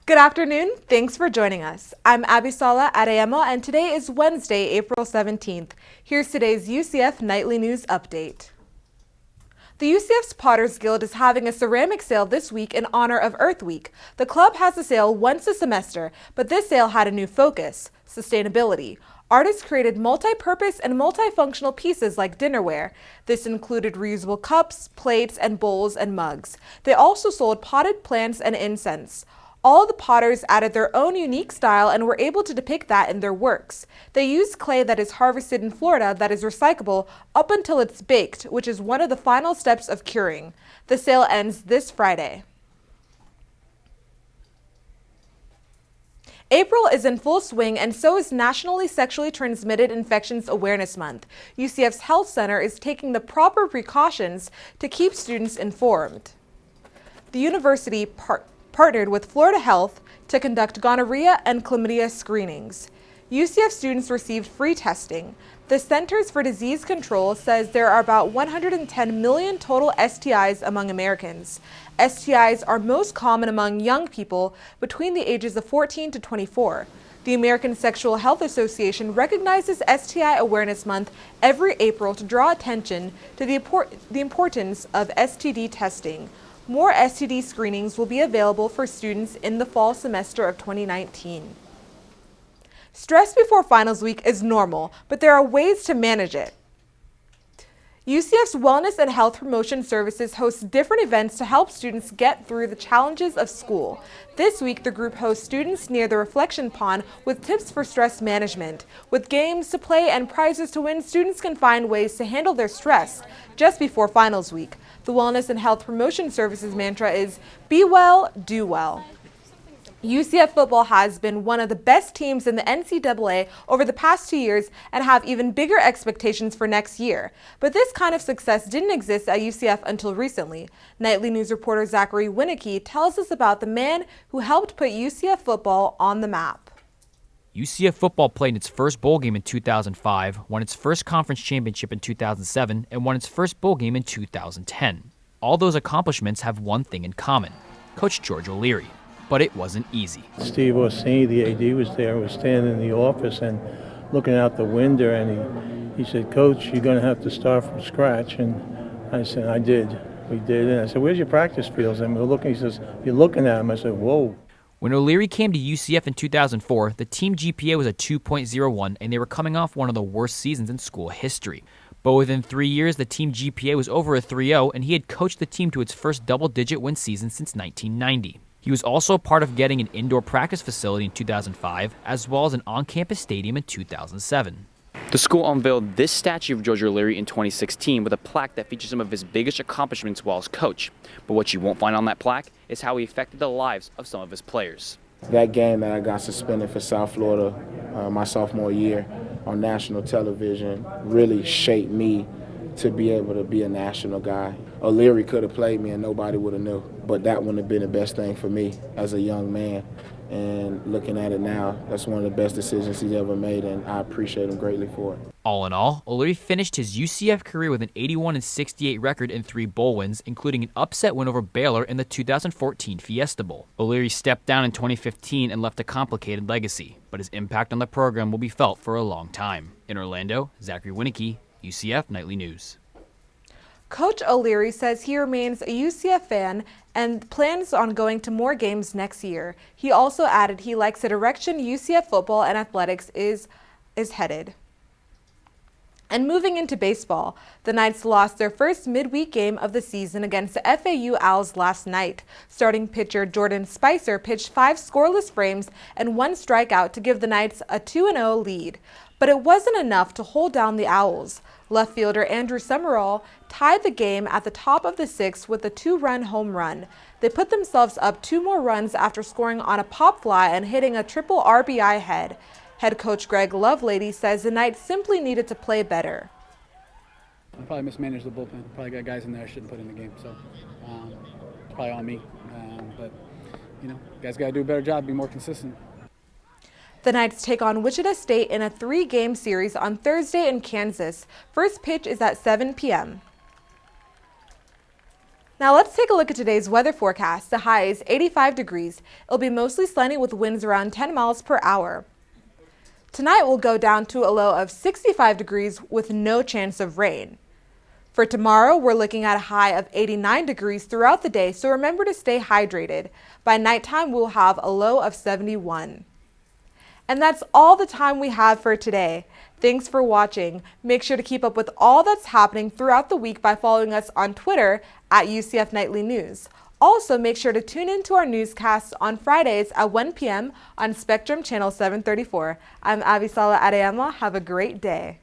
Good afternoon. Thanks for joining us. I'm Abisala Adeyemo, and today is Wednesday, April 17th. Here's today's UCF Nightly News Update. The UCF's Potters Guild is having a ceramic sale this week in honor of Earth Week. The club has a sale once a semester, but this sale had a new focus: sustainability. Artists created multi-purpose and multifunctional pieces like dinnerware. This included reusable cups, plates, and bowls and mugs. They also sold potted plants and incense. All the potters added their own unique style and were able to depict that in their works. They used clay that is harvested in Florida that is recyclable up until it's baked, which is one of the final steps of curing. The sale ends this Friday. April is in full swing, and so is Nationally Sexually Transmitted Infections Awareness Month. UCF's Health Center is taking the proper precautions to keep students informed. The university partnered with Florida Health to conduct gonorrhea and chlamydia screenings. UCF students received free testing. The Centers for Disease Control says there are about 110 million total STIs among Americans. STIs are most common among young people between the ages of 14 to 24. The American Sexual Health Association recognizes STI Awareness Month every April to draw attention to the importance of STD testing. More STD screenings will be available for students in the fall semester of 2019. Stress before finals week is normal, but there are ways to manage it. UCF's Wellness and Health Promotion Services hosts different events to help students get through the challenges of school. This week, the group hosts students near the Reflection Pond with tips for stress management. With games to play and prizes to win, students can find ways to handle their stress just before finals week. The Wellness and Health Promotion Services mantra is, "Be well, do well." UCF football has been one of the best teams in the NCAA over the past 2 years and have even bigger expectations for next year. But this kind of success didn't exist at UCF until recently. Nightly News reporter Zachary Winicky tells us about the man who helped put UCF football on the map. UCF football played in its first bowl game in 2005, won its first conference championship in 2007, and won its first bowl game in 2010. All those accomplishments have one thing in common: Coach George OLeary. But it wasn't easy. Steve Orsini, the AD, was there, was standing in the office and looking out the window, and he said, "Coach, you're going to have to start from scratch." And I said, "I did. We did." And I said, "Where's your practice fields?" And we're looking, he says, "You're looking at him." I said, "Whoa." When OLeary came to UCF in 2004, the team GPA was a 2.01, and they were coming off one of the worst seasons in school history. But within 3 years, the team GPA was over a 3.0, and he had coached the team to its first double-digit win season since 1990. He was also part of getting an indoor practice facility in 2005, as well as an on-campus stadium in 2007. The school unveiled this statue of George OLeary in 2016 with a plaque that features some of his biggest accomplishments while as coach. But what you won't find on that plaque is how he affected the lives of some of his players. That game that I got suspended for South Florida my sophomore year on national television really shaped me to be able to be a national guy. OLeary could have played me and nobody would have knew, but that wouldn't have been the best thing for me as a young man. And looking at it now, that's one of the best decisions he's ever made, and I appreciate him greatly for it. All in all, OLeary finished his UCF career with an 81-68 record and 3 bowl wins, including an upset win over Baylor in the 2014 Fiesta Bowl. OLeary stepped down in 2015 and left a complicated legacy, but his impact on the program will be felt for a long time. In Orlando, Zachary Winicky, UCF Nightly News. Coach OLeary says he remains a UCF fan and plans on going to more games next year. He also added he likes the direction UCF football and athletics is headed. And moving into baseball, the Knights lost their first midweek game of the season against the FAU Owls last night. Starting pitcher Jordan Spicer pitched 5 scoreless frames and 1 strikeout to give the Knights a 2-0 lead. But it wasn't enough to hold down the Owls. Left fielder Andrew Summerall tied the game at the top of the 6th with a 2-run home run. They put themselves up 2 more runs after scoring on a pop fly and hitting a triple RBI head. Head coach Greg Lovelady says the Knights simply needed to play better. I probably mismanaged the bullpen. Probably got guys in there I shouldn't put in the game, so it's probably on me. But guys got to do a better job, be more consistent. The Knights take on Wichita State in a 3-game series on Thursday in Kansas. First pitch is at 7 p.m. Now let's take a look at today's weather forecast. The high is 85 degrees. It'll be mostly sunny with winds around 10 miles per hour. Tonight will go down to a low of 65 degrees with no chance of rain. For tomorrow, we're looking at a high of 89 degrees throughout the day, so remember to stay hydrated. By nighttime, we'll have a low of 71. And that's all the time we have for today. Thanks for watching. Make sure to keep up with all that's happening throughout the week by following us on Twitter at UCF Nightly News. Also, make sure to tune in to our newscasts on Fridays at 1 p.m. on Spectrum Channel 734. I'm Avisala Adeyama. Have a great day.